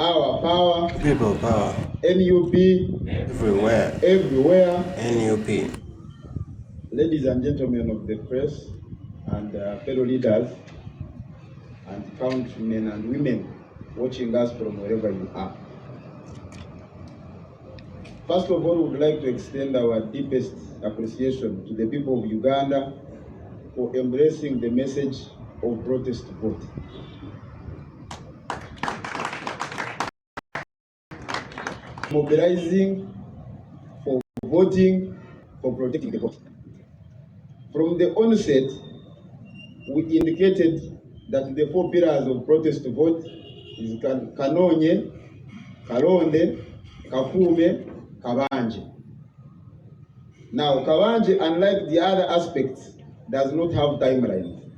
Our power. People power. NUP. Everywhere. Everywhere. NUP. Ladies and gentlemen of the press and fellow leaders and countrymen and women watching us from wherever you are. First of all, we would like to extend our deepest appreciation to the people of Uganda for embracing the message of protest vote. Mobilizing for voting, for protecting the vote. From the onset, we indicated that the 4 pillars of protest vote is Kanonye, Kalonde, Kakume, Kabanje. Now, Kabanje, unlike the other aspects, does not have timelines.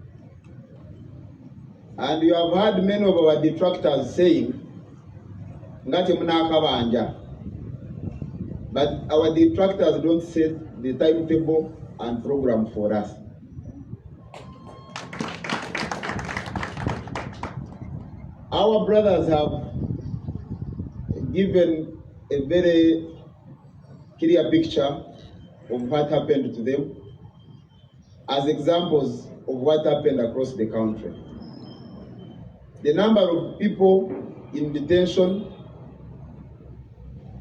And you have heard many of our detractors saying, Ngati muna Kabanja. But our detractors don't set the timetable and program for us. Our brothers have given a very clear picture of what happened to them as examples of what happened across the country. The number of people in detention,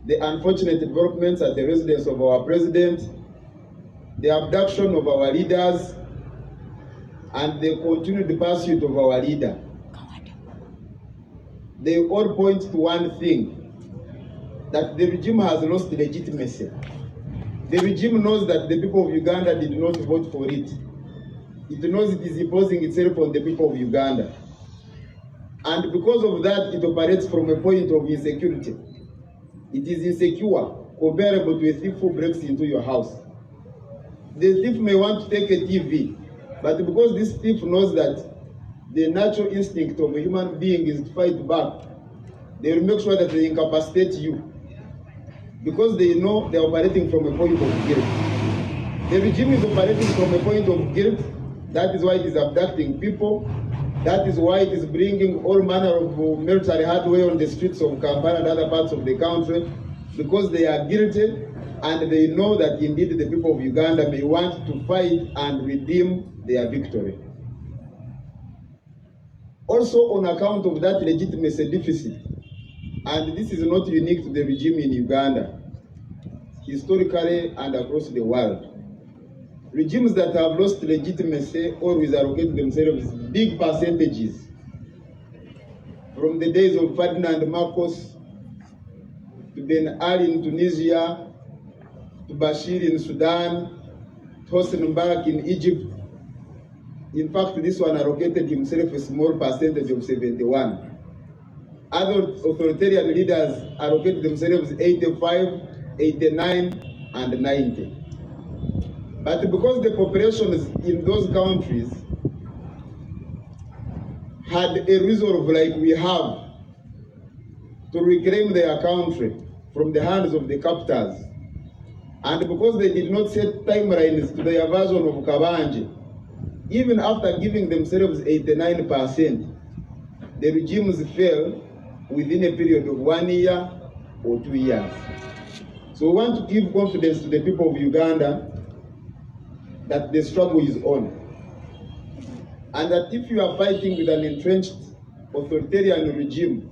the unfortunate developments at the residence of our president, the abduction of our leaders, and the continued pursuit of our leader. They all point to one thing, that the regime has lost legitimacy. The regime knows that the people of Uganda did not vote for it. It knows it is imposing itself on the people of Uganda. And because of that, it operates from a point of insecurity. It is insecure, comparable to a thief who breaks into your house. The thief may want to take a TV, but because this thief knows that the natural instinct of a human being is to fight back, they will make sure that they incapacitate you, because they know they are operating from a point of guilt. The regime is operating from a point of guilt. That is why it is abducting people. That is why it is bringing all manner of military hardware on the streets of Kampala and other parts of the country, because they are guilty and they know that indeed the people of Uganda may want to fight and redeem their victory. Also, on account of that legitimacy deficit, and this is not unique to the regime in Uganda, historically and across the world, regimes that have lost legitimacy always allocate themselves big percentages. From the days of Ferdinand Marcos, to Ben Ali in Tunisia, to Bashir in Sudan, to Hosni Mubarak in Egypt. In fact, this one allocated himself a small percentage of 71. Other authoritarian leaders allocated themselves 85, 89, and 90. But because the populations in those countries had a resolve like we have to reclaim their country from the hands of the captors, and because they did not set timelines to their version of Kabanje, even after giving themselves 89%, the regimes fell within a period of 1 year or 2 years. So we want to give confidence to the people of Uganda that the struggle is on. And that if you are fighting with an entrenched authoritarian regime,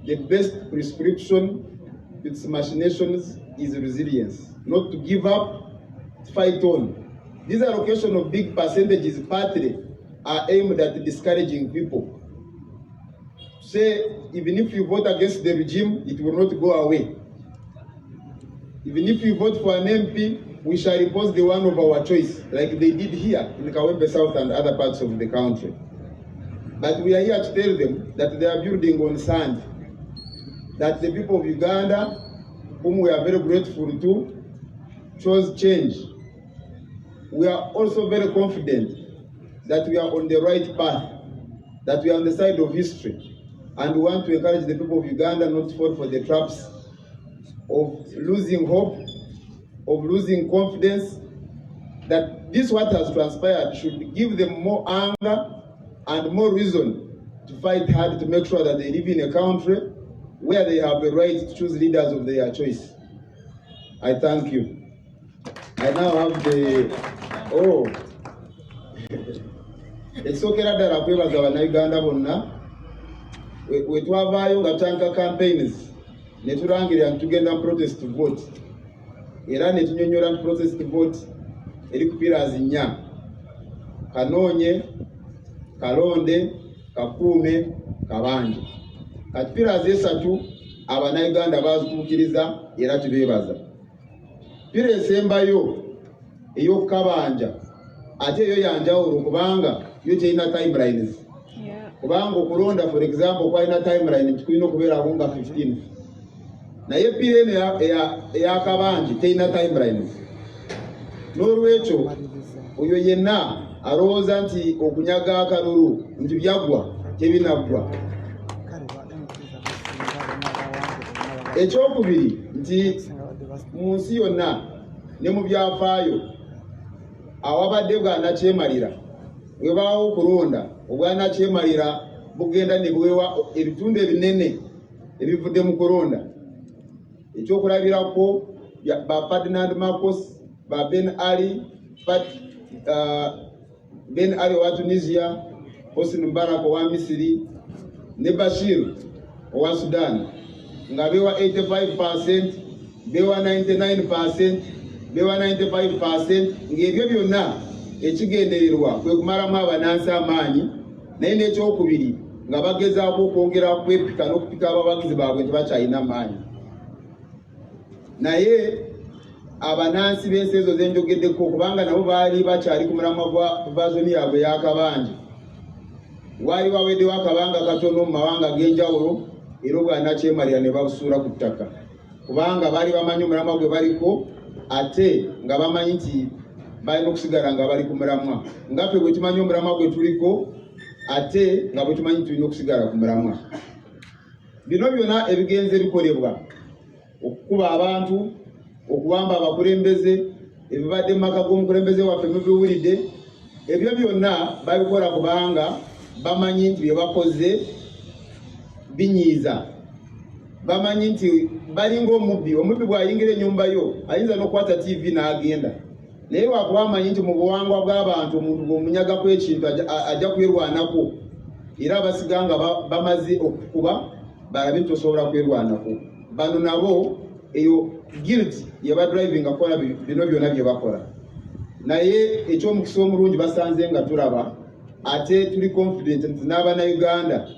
the best prescription to its machinations is resilience. Not to give up, to fight on. This allocation of big percentages partly are aimed at discouraging people. Say, even if you vote against the regime, it will not go away. Even if you vote for an MP, we shall impose the one of our choice, like they did here in Kawempe South and other parts of the country. But we are here to tell them that they are building on sand, that the people of Uganda, whom we are very grateful to, chose change. We are also very confident that we are on the right path, that we are on the side of history, and we want to encourage the people of Uganda not to fall for the traps of losing hope, of losing confidence, that this what has transpired should give them more anger and more reason to fight hard to make sure that they live in a country where they have the right to choose leaders of their choice. I thank you. I now have the ekisookera ddala kwebaza bannayuganda bonna we twavaayo nga tutandika campaigns ne tulangirira nti tugenda mu protest vote era ne tunyonnyola nti protest vote eri ku pillars 4: Kanoonye, Kalonde, Kakuume, Kabanje. Kati pillars 3 abannayuganda bazituukiriza era tubeebaza. Pira esembayo ey'okukabanja ate eyo yanjawulo kubanga yo terina timelines. Kubanga okulonda for example kwalina timeline kikulina okubeerawo nga 15. Naye pira eno eyakabanje terina timelines. N'olwekyo oyo yenna alowooza nti okunyaga akalulu nti byaggwa tebinaggwa. Ekyokubiri nti mu nsi yonna ne mu byafaayo awabadde bwanakyemalira webaawo okulonda obwanakyemalira bugenda ne buwewa ebitundu ebinene ebivudde mu kulonda. Ekyokulabirako ba Ferdinand Marcos, ba Ben Ali owa Tunisia, Hosni Mubarak owa Misiri ne Bashir owa Sudan nga bewa 85%, bewa 99%, bewa 95%. Ng'ebyo byonna ekigendererwa kwe kumalamu abanansi amaanyi, naye n'ekyokubiri nga bagezaako okwongera kwepika n'okupika abawagizi baabwe nti bakyalina amaanyi. Naye abanansi b'ensi ezo ze njogeddeko kubanga nabo baali bakyali ku mulamwa gwa version yaabwe y'akabanje. Waali waweddewo akabanga katono mu mawanga ag'enjawulo era obwanakyemalira ne babusuula ku ttaka kubanga baali bamanyi omulamwa gwe baliko ate nga bamanyi nti balina okusigala nga bali ku mulamwa. Nga ffe bwe tumanyi omulamwa gwe tuliko ate nga bwe tumanyi tulina okusigala ku mulamwa. Bino byonna ebigenze bikolebwa okukuba abantu, okuwamba abakulembeze, ebibadde mu maka g'omukulembeze waffe mubiwulidde. Ebyo byonna babikola kubanga bamanyi nti bye bakoze binyiiza. Bamanyi nti balinga omubbi bw'ayingira ennyumba yo ayinza n'okwata TV n'agenda. Naye lwakuba amanyi nti mu buwangwa bw'abantu omuntu bw'omunyagako ekintu ajja kwerwanako era abasiga nga bamaze okukuba balabe nti tosobola kwerwanako. Bano nabo eyo guilt yebadrivinga kukola bino byonna bye bakola. Naye eky'omukisa omulungi basanze nga tulaba ate tuli confident nti n'Abannayuganda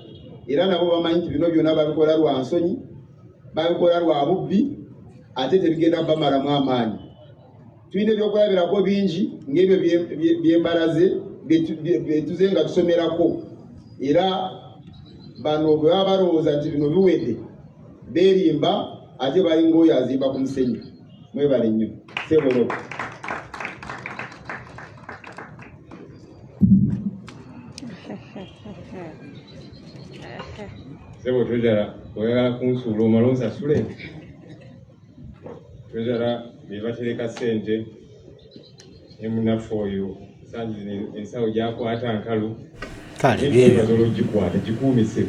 era nabo bamanyi nti bino byonna babikola lwa nsonyi, babikola lwa bubbi, ate tebigenda bamalamu amaanyi. Tulina ebyokulabirako bingi ng'ebyo byembalaze byetuze nga tusomerako era bano bwe baba balowooza nti bino biwedde beerimba ate balinga oyo azimba ku musenyu. Mwebale nnyo. Sebolo. Sebo twejala oyagala kunsuula omala onsasule. Twejala bebatereka ssente ne munafu oyo sanji ensawo gyakwata nkalu. Kale byebyo gikwata gikuumise.